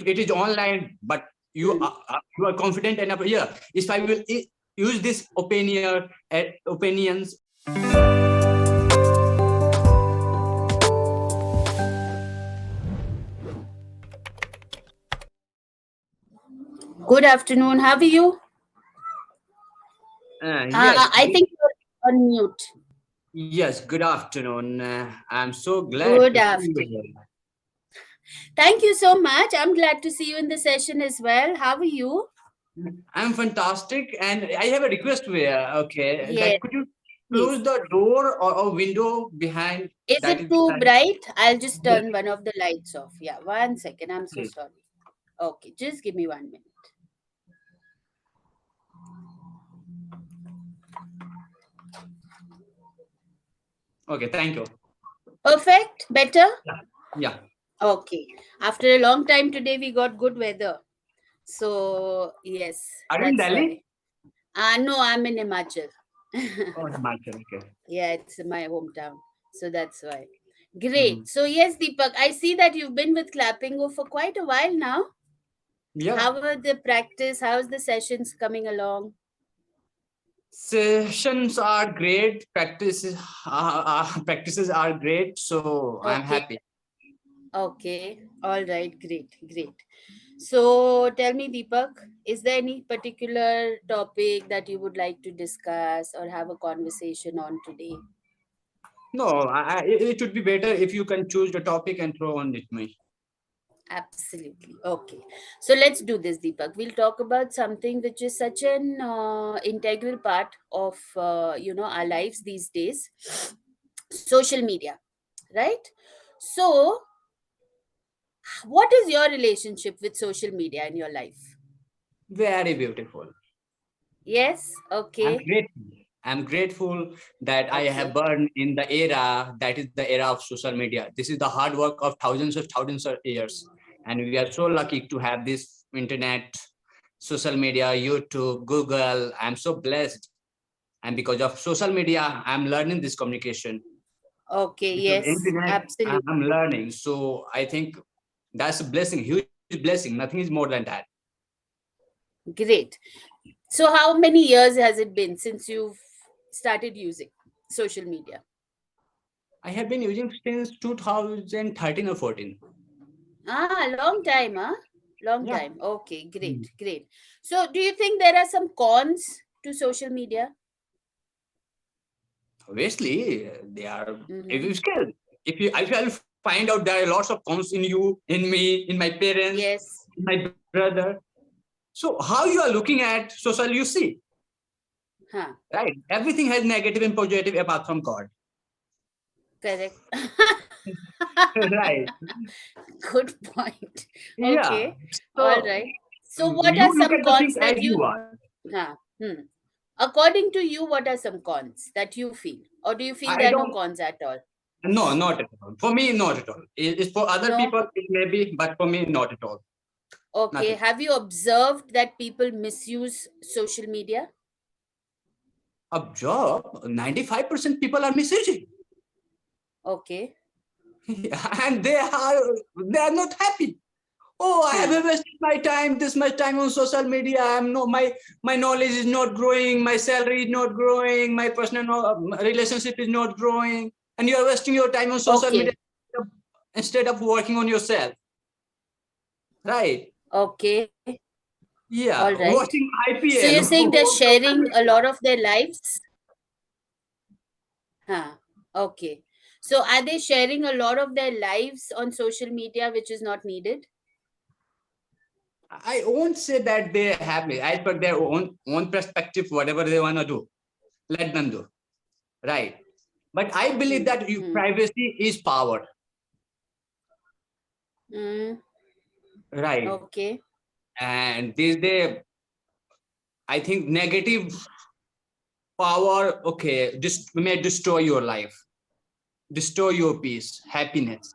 it is online, but you are confident enough. Yeah, if I will use this opinions. Good afternoon. How are you? Yes, I think you're on mute. yes. Good afternoon. I'm so glad Good to see you afternoon. here. Thank you so much. I'm glad to see you in the session as well. How are you? I'm fantastic, and I have a request here. Okay, Yes, that could you please. close the door or window behind Is that it is too behind? bright? I'll just Yes, turn one of the lights off. Yeah, 1 second. I'm so please. sorry. Okay, just give me 1 minute. Okay, thank you. Perfect. Better? Yeah, yeah. Okay. After a long time today, we got good weather. So, yes, Are you in that's Delhi? why. No, I'm in Himachal. Oh, Himachal. Okay. Yeah, it's my hometown. So that's why. Mhm. Great. So yes, Deepak, I see that you've been with Clapingo for quite a while now. Yeah. How are the practice? How's the sessions coming along? Sessions are great. Practices are great. So I'm Okay. happy. Okay. All right. Great. Great. So tell me, Deepak, is there any particular topic that you would like to discuss or have a conversation on today? No, it would be better if you can choose the topic and throw on it me. Absolutely. Okay. So let's do this, Deepak. We'll talk about something which is such an integral part of our lives these days. Social media, right? So, what is your relationship with social media in your life? Very beautiful. Yes. I'm Okay. grateful. I'm grateful that I have Okay. born in the era that is the era of social media. This is the hard work of thousands of years, and we are so lucky to have this internet, social media, YouTube, Google. I'm so blessed, and because of social media, I'm learning this communication. Okay. Because Yes. internet, Absolutely. I'm learning. So I think that's a blessing, huge blessing. Nothing is more than that. Great. So, how many years has it been since you've started using social media? I have been using since 2013 or 14. Long time, huh? Long Yeah. time. Okay, Mm. great, great. So, do you think there are some cons to social media? Obviously, they are. If Mm-hmm. you scale, if I will find out there are lots of cons in you, in me, in my parents, Yes. in my brother. So how you are looking at social, you see, Huh. right? Everything has negative and positive apart from God. Correct. Right. Good point. Yeah. Okay. All So right. So, what you are look some at the things cons as that you you? are. Huh. According to you, what are some cons that you feel, or do you feel I there are no don't. cons at all? No, not at all. For me, not at all. It's for other No. people, it may be, but for me, not at all. Okay. Nothing. Have you observed that people misuse social media? Observe, 95% people are misusing. Okay. And they are not happy. Oh, I Huh. have wasted my time, this much time on social media. I'm no my knowledge is not growing, my salary is not growing, my personal relationship is not growing, and you are wasting your time on social media Okay. instead of working on yourself. Right? Okay. Yeah. All right. Watching So you're IPL. saying they're on social sharing a media. lot of their lives? Huh. Okay. So are they sharing a lot of their lives on social media, which is not needed? I won't say that they have it. I put their own perspective, whatever they want to do. Let them do. Right. But I believe that Hmm. privacy is power. Hmm. Right. Okay. And these days, I think negative power, okay, may destroy your life, destroy your peace, happiness.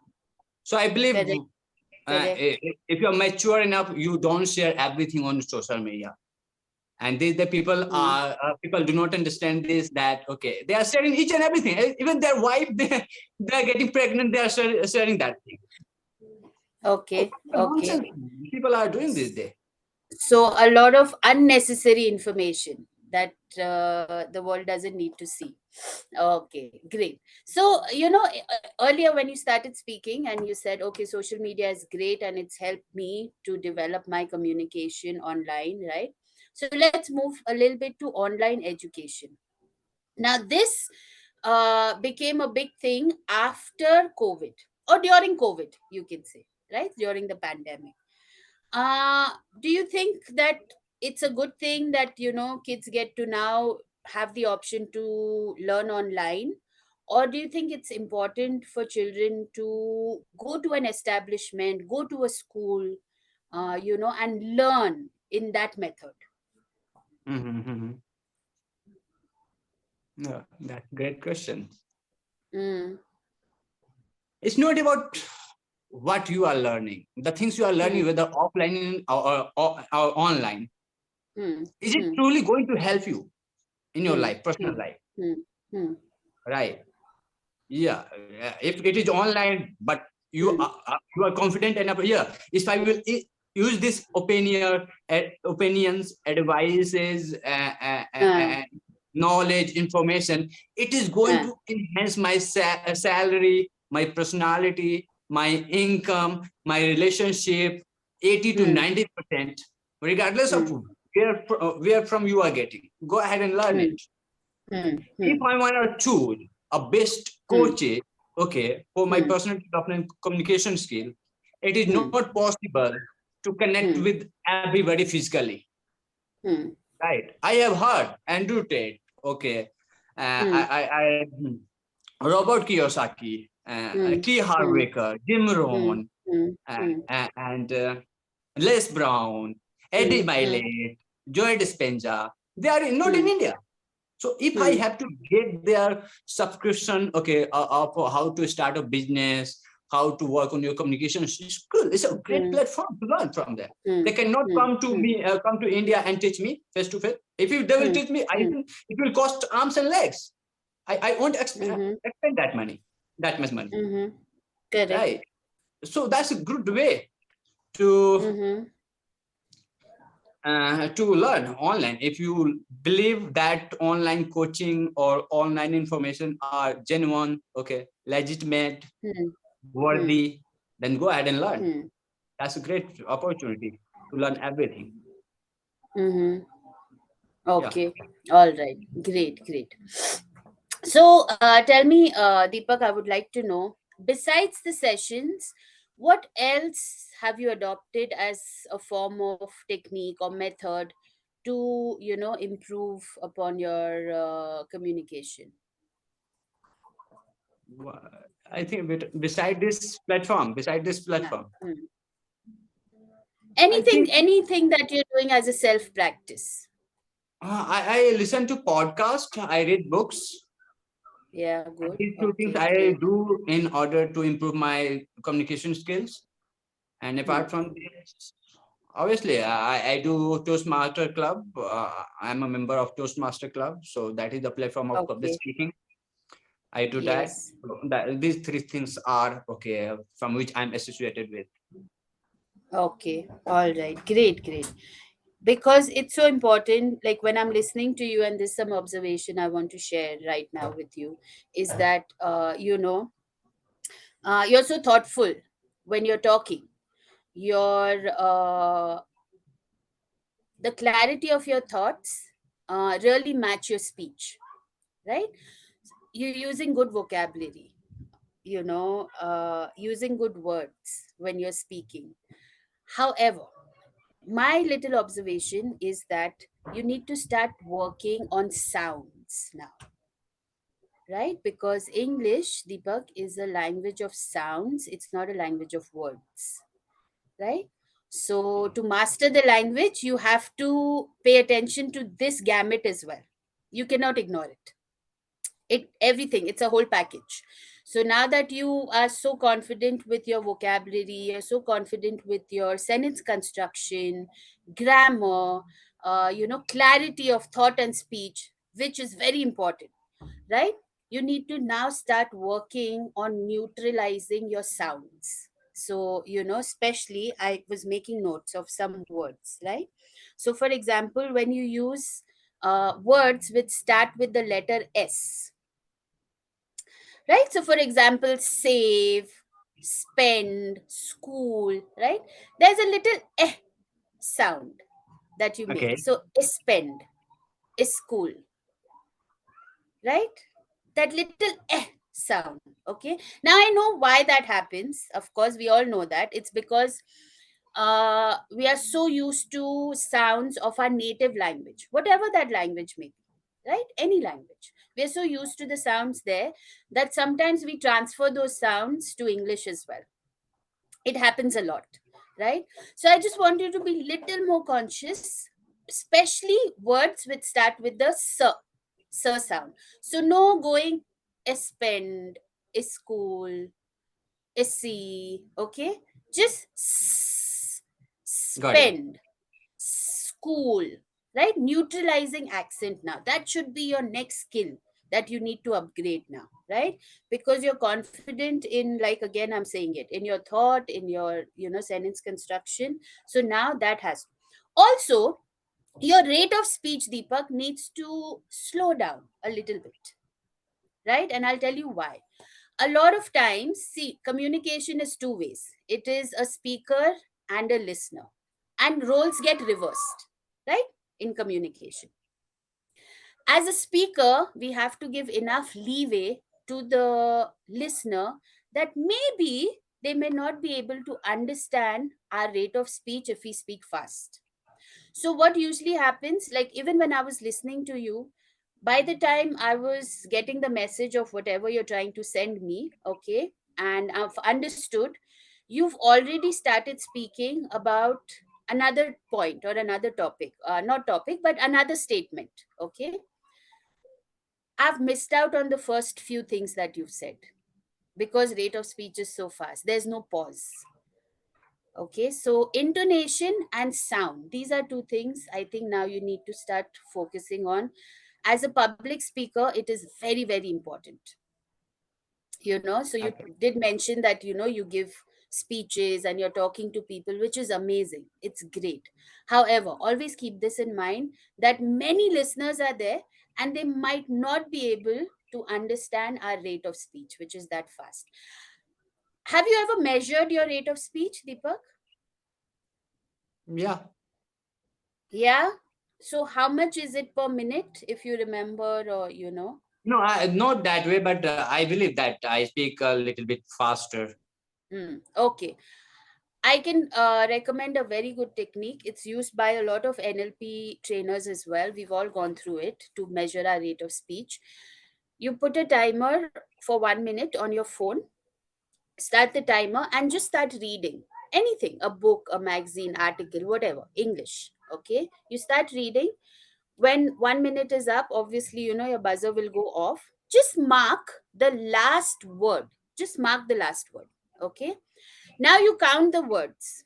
So I believe Correct. Correct. if you're mature enough, you don't share everything on social media. And these the Hmm. people do not understand this, that okay, they are sharing each and everything. Even their wife, they are getting pregnant, they are sharing that thing. Oh, Okay. Okay. nonsense people are doing this day. So a lot of unnecessary information that the world doesn't need to see. Okay, great. So earlier when you started speaking and you said, okay, social media is great and it's helped me to develop my communication online, right? So let's move a little bit to online education. Now this became a big thing after COVID, or during COVID, you can say, right? During the pandemic. uh, do you think that it's a good thing that kids get to now have the option to learn online, or do you think it's important for children to go to an establishment, go to a school, and learn in that method? Mm-hmm. No, that's great question. Mm, It's not about what you are learning, the things you are learning, mm, whether offline or online. mm, Is it mm, truly going to help you in your mm, life, personal mm, life? mm, mm, Right. Yeah. If it is online, but mm, you are confident enough. Yeah. If I will use this opinions, advices, uh, knowledge, information, it is going uh, to enhance my salary, my personality, my income, my relationship, 80 to mm, 90%, regardless of mm, where from you are getting. Go ahead and learn it. mm, mm, If mm, I want to choose a best mm, coach, okay, for my mm, personal development communication skill, it is mm, not possible to connect mm, with everybody physically, mm, right? I have heard Andrew Tate, okay, mm, Robert Kiyosaki, mm, T. mm, Harwaker, Jim mm, Rohn, mm, uh, mm, and Les Brown, Eddie mm, mm, Milet, Joe Dispenza. They are not in mm, India. So if I mm, have to get their subscription, okay, of how to start a business, how to work on your communication skill, it's a great mm, platform to learn from them. They mm, cannot mm, come to mm, me, come to India and teach me face to face. If they will mm, teach me, I mm, think it will cost arms and legs. I won't mhm, expend that money, that much money, mhm. Correct. right? So that's a good way to Mhm, to learn online. If you believe that online coaching or online information are genuine, okay, legitimate, mm, mm, worthy, then go ahead and learn. mm, That's a great opportunity to learn everything. mhm. Yeah. Okay. All right. Great, great. So, tell me, Deepak, I would like to know, besides the sessions, what else have you adopted as a form of technique or method to, improve upon your communication? I think beside this Yeah. platform, Mm. I Anything, think anything that you're doing as a self practice. I listen to podcasts, I read books. Yeah, good. These two things Okay, I great. do in order to improve my communication skills. And Hmm. apart from this, obviously, I do Toastmaster Club. I'm a member of Toastmaster Club, so that is the platform of public Okay. speaking. I do that. Yes. So these three things are okay from which I'm associated with. Okay. All right. Great, great. Because it's so important, like when I'm listening to you, and there's some observation I want to share right now with you, is that you're so thoughtful when you're talking. Your The clarity of your thoughts really match your speech, right? You're using good vocabulary, using good words when you're speaking. However, my little observation is that you need to start working on sounds now, right? Because English, Deepak, is a language of sounds, it's not a language of words, right? So, to master the language, you have to pay attention to this gamut as well. You cannot ignore it. Everything, it's a whole package. So now that you are so confident with your vocabulary, you're so confident with your sentence construction, grammar, clarity of thought and speech, which is very important, right? You need to now start working on neutralizing your sounds. So, especially I was making notes of some words, right? So, for example, when you use words which start with the letter S, right? So, for example, save, spend, school, right? There's a little eh sound that you make. Okay. So, spend, school, right? That little sound. Okay. Now I know why that happens. Of course, we all know that. It's because we are so used to sounds of our native language, whatever that language may be, right? Any language. We are so used to the sounds there that sometimes we transfer those sounds to English as well. It happens a lot, right? So I just want you to be little more conscious, especially words which start with the sir sound. So no going spend, school, see, okay? Just Got it. spend, school, right? Neutralizing accent now. That should be your next skill that you need to upgrade now, right? Because you're confident in, like, again, I'm saying it, in your thought, in your, sentence construction. So now that has. Also, your rate of speech, Deepak, needs to slow down a little bit, right? And I'll tell you why. A lot of times, see, communication is two ways. It is a speaker and a listener, and roles get reversed, right? In communication, as a speaker, we have to give enough leeway to the listener that maybe they may not be able to understand our rate of speech if we speak fast. So, what usually happens, like even when I was listening to you, by the time I was getting the message of whatever you're trying to send me, okay, and I've understood, you've already started speaking about another point or another topic, not topic, but another statement, okay. I've missed out on the first few things that you've said because rate of speech is so fast. There's no pause. Okay, so intonation and sound, these are two things I think now you need to start focusing on. As a public speaker, it is very, very important. So you Okay. did mention that you give speeches and you're talking to people, which is amazing. It's great. However, always keep this in mind that many listeners are there and they might not be able to understand our rate of speech, which is that fast. Have you ever measured your rate of speech, Deepak? Yeah. Yeah. So how much is it per minute, if you remember, or No, not that way, but I believe that I speak a little bit faster. Okay. I can recommend a very good technique. It's used by a lot of NLP trainers as well. We've all gone through it to measure our rate of speech. You put a timer for 1 minute on your phone, start the timer, and just start reading anything, a book, a magazine, article, whatever, English. Okay. You start reading. When 1 minute is up, obviously, your buzzer will go off. Just mark the last word. Just mark the last word. Okay. Now you count the words.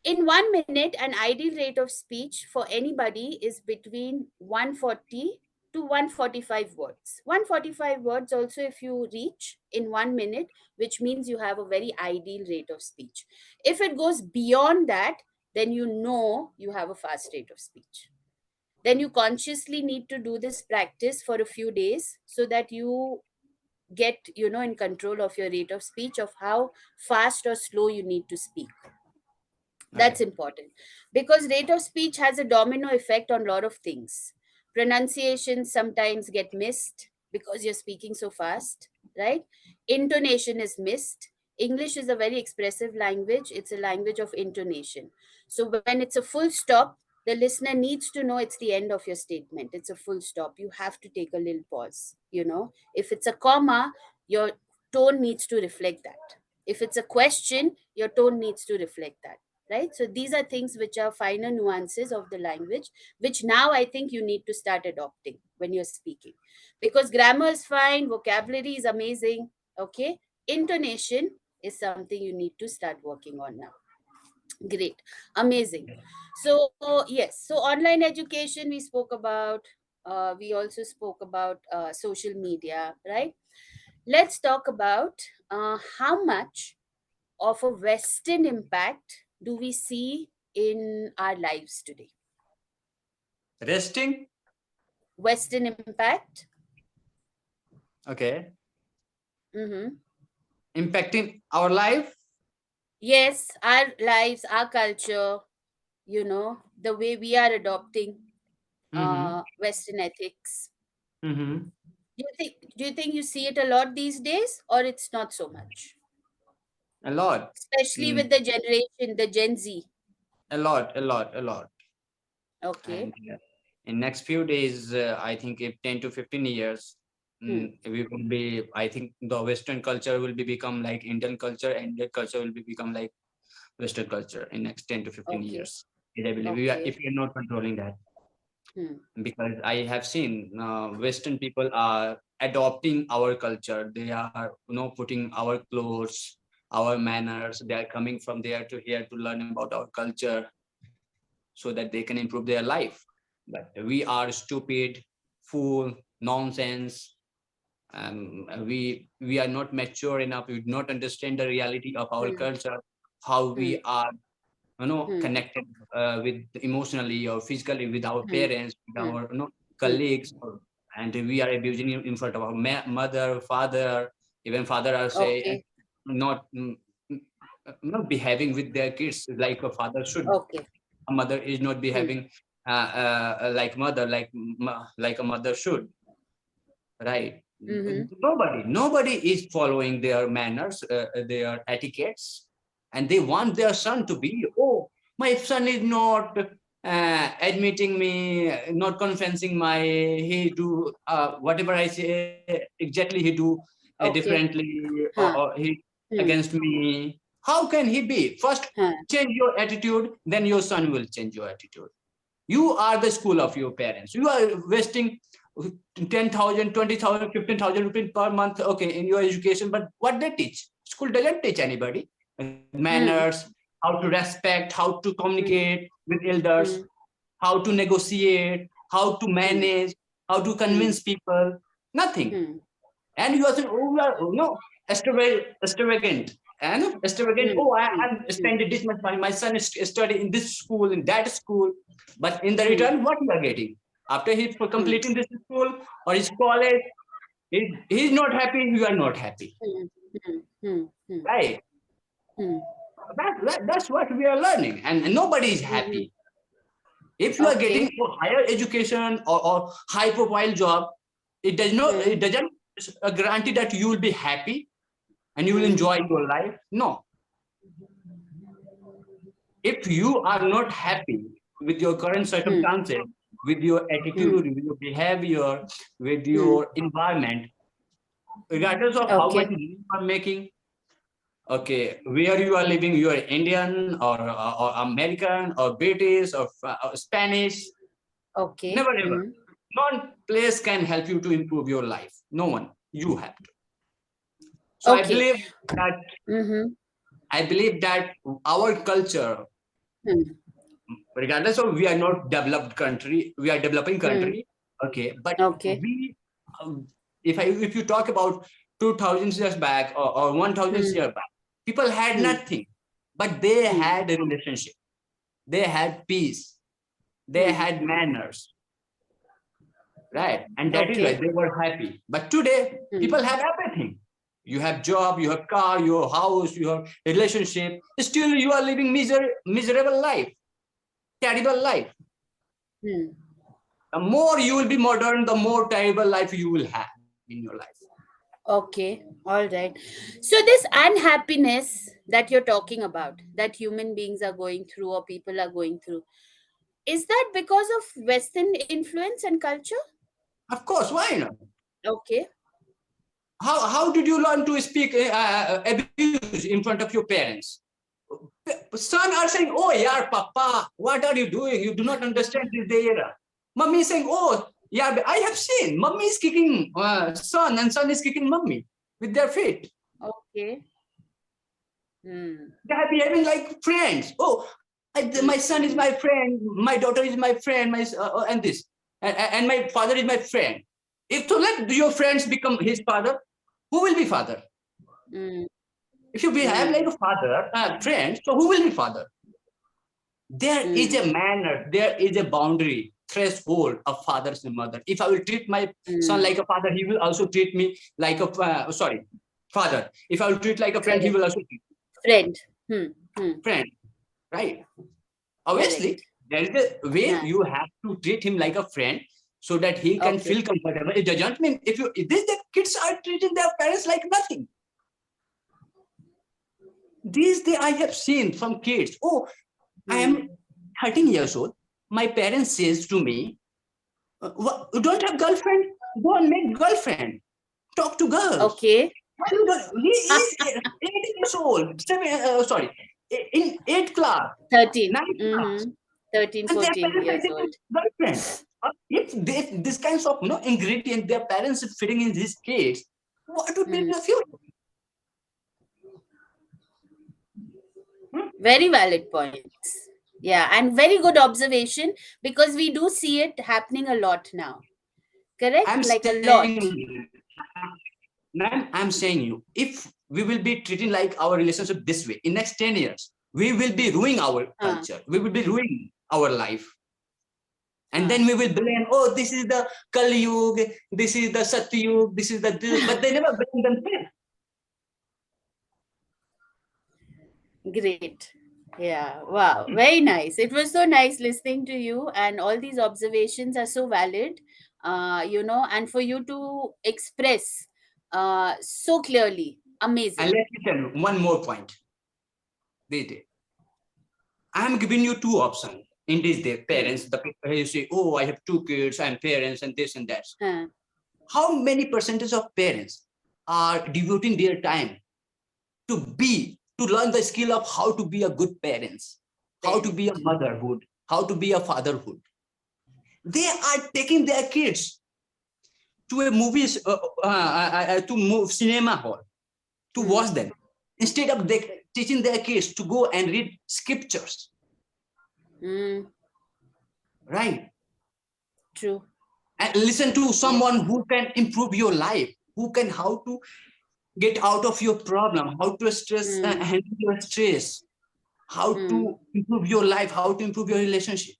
In 1 minute, an ideal rate of speech for anybody is between 140 to 145 words. 145 words also, if you reach in 1 minute, which means you have a very ideal rate of speech. If it goes beyond that, then you know you have a fast rate of speech. Then you consciously need to do this practice for a few days so that you get, in control of your rate of speech, of how fast or slow you need to speak. That's Okay. important because rate of speech has a domino effect on a lot of things. Pronunciation sometimes get missed because you're speaking so fast, right? Intonation is missed. English is a very expressive language. It's a language of intonation. So when it's a full stop, the listener needs to know it's the end of your statement. It's a full stop. You have to take a little pause. If it's a comma, your tone needs to reflect that. If it's a question, your tone needs to reflect that, right? So these are things which are finer nuances of the language, which now I think you need to start adopting when you're speaking. Because grammar is fine, vocabulary is amazing, okay? Intonation is something you need to start working on now. Great, amazing. So, yes, so online education we spoke about. We also spoke about social media, right? Let's talk about how much of a Western impact do we see in our lives today? Resting. Western impact? Okay. Mm-hmm. Impacting our life. Yes, our lives, our culture, the way we are adopting Mm-hmm. Western ethics. Mm-hmm. Do you think you see it a lot these days, or it's not so much? A lot. Especially Mm, with the generation, the Gen Z. a lot. A lot. A lot. Okay. And in next few days, I think if 10 to 15 years, Hmm. we will be, I think the Western culture will be become like Indian culture, and Indian culture will be become like Western culture in next 10 to 15 Okay. years. I believe if Okay. we are not controlling that, Hmm. because I have seen Western people are adopting our culture. They are, putting our clothes, our manners. They are coming from there to here to learn about our culture, so that they can improve their life. But we are stupid, fool, nonsense. We are not mature enough. We do not understand the reality of our Hmm. culture, how Hmm. we are, Hmm. connected with emotionally or physically with our Hmm. parents, with Hmm. our, Hmm. colleagues, and we are abusing in front of our mother, father, even father are say Okay. not not behaving with their kids like a father should. Okay. A mother is not Hmm. behaving like mother, like a mother should, right? Mm-hmm. Nobody is following their manners, their etiquettes, and they want their son to be, oh, my son is not admitting me, not confessing my, he do whatever I say exactly, he do Okay. differently, or Huh. he Hmm. against me. How can he be? First Huh. change your attitude, then your son will change your attitude. You are the school of your parents. You are wasting 10,000, 20,000, 15,000 rupees per month, okay, in your education. But what they teach? School doesn't teach anybody manners, Hmm. how to respect, how to Hmm. communicate with elders, Hmm. how to negotiate, how to Hmm. manage, how to Hmm. convince people. Nothing. Hmm. And you are saying, oh, you are, extravagant. And extravagant, Hmm. oh, Hmm. I'm Hmm. spending this much money. My son is studying in this school, in that school. But in the Hmm. return, what you are getting? After he for Hmm. completing this school or his college, he's not happy, you are not happy. Hmm. Hmm. Hmm. Hmm. Right? Hmm. That's what we are learning. And nobody is Mhm. happy. If you are getting Okay. a higher education or high profile job, it Hmm. doesn't guarantee that you will be happy and you will Hmm. enjoy your life. No. If you are not happy with your current Hmm. circumstances, with your Hmm. attitude, with your behavior, with Hmm. your environment, regardless of how much Okay. money you are making, okay, where you are living, you are Indian or American or British or Spanish, Okay. never ever. Hmm. No place can help you to improve your life. No one. You have to. So Okay. that Mm-hmm. I believe that our culture, Hmm. regardless of, we are not developed country, we are developing Hmm. country, okay, but Okay. we um, if you talk about 2000 years back or 1000 Hmm. years back, people had Hmm. nothing, but they Hmm. had a relationship, they had peace, they Hmm. had manners, right? And that is why Okay. they were happy. But today Hmm. people have everything. You have job, you have car, your house, you have relationship, still you are living miserable life, terrible life. Hmm. The more you will be modern, the more terrible life you will have in your life. Okay. All right. So this unhappiness that you're talking about, that human beings are going through or people are going through, is that because of Western influence and culture? Of course, why not? Okay. How did you learn to speak abuse in front of your parents? Son are saying, oh, yeah, papa, what are you doing? You do not understand this era. Mummy is saying, oh, yeah, I have seen. Mummy is kicking son and son is kicking mummy with their feet. Okay. Hmm. They are behaving like friends. Oh, my Hmm. son is my friend, my daughter is my friend, and this, and my father is my friend. If to let your friends become his father, who will be father? Hmm. If you have like a father, friend, so who will be father? There is a manner, there is a boundary, threshold of fathers and mother. If I will treat my son like a father, he will also treat me like a father. If I will treat like a friend, he will also treat friend. friend, right? Obviously, there is a way you have to treat him like a friend so that he can feel comfortable. It doesn't mean if the kids are treating their parents like nothing. These days I have seen from kids. Oh, I am 13 years old. My parents says to me, "You don't have girlfriend? Go and make girlfriend. Talk to girls." Okay. He is 18 years old. In 8th class, 13. 9th class. 13, And their 14 parents are years saying, old. girlfriend. If this kinds of ingredient their parents are fitting in these kids, what would be the future? Very valid points. Yeah, and very good observation, because we do see it happening a lot now. Correct? I'm Like a lot. saying, ma'am, I'm saying you, if we will be treating like our relationship this way, in next 10 years, we will be ruining our culture. We will be ruining our life. And then we will blame, oh, this is the Kali Yuga, this is the Satyug, this is the this, but they never blame themselves. Great. Yeah. Wow. Very nice. It was so nice listening to you, and all these observations are so valid. And for you to express so clearly. Amazing. And let me tell you one more point. I'm giving you two options in these days. Parents, the people you say, oh, I have two kids, I'm parents, and this and that. How many percentage of parents are devoting their time to learn the skill of how to be a good parents, how to be a motherhood, how to be a fatherhood? They are taking their kids to a movies, to move cinema hall, to watch them, instead of teaching their kids to go and read scriptures. Right. True. And listen to someone who can improve your life, how to get out of your problem, how to handle your stress, how to improve your life, how to improve your relationship.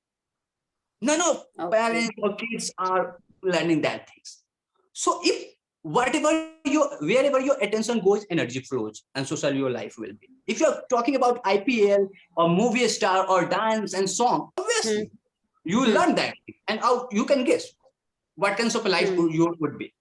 None of parents or kids are learning that things. So if wherever your attention goes, energy flows, and so shall your life will be. If you're talking about IPL or movie star or dance and song, obviously you learn that, and you can guess what kinds of life you would be.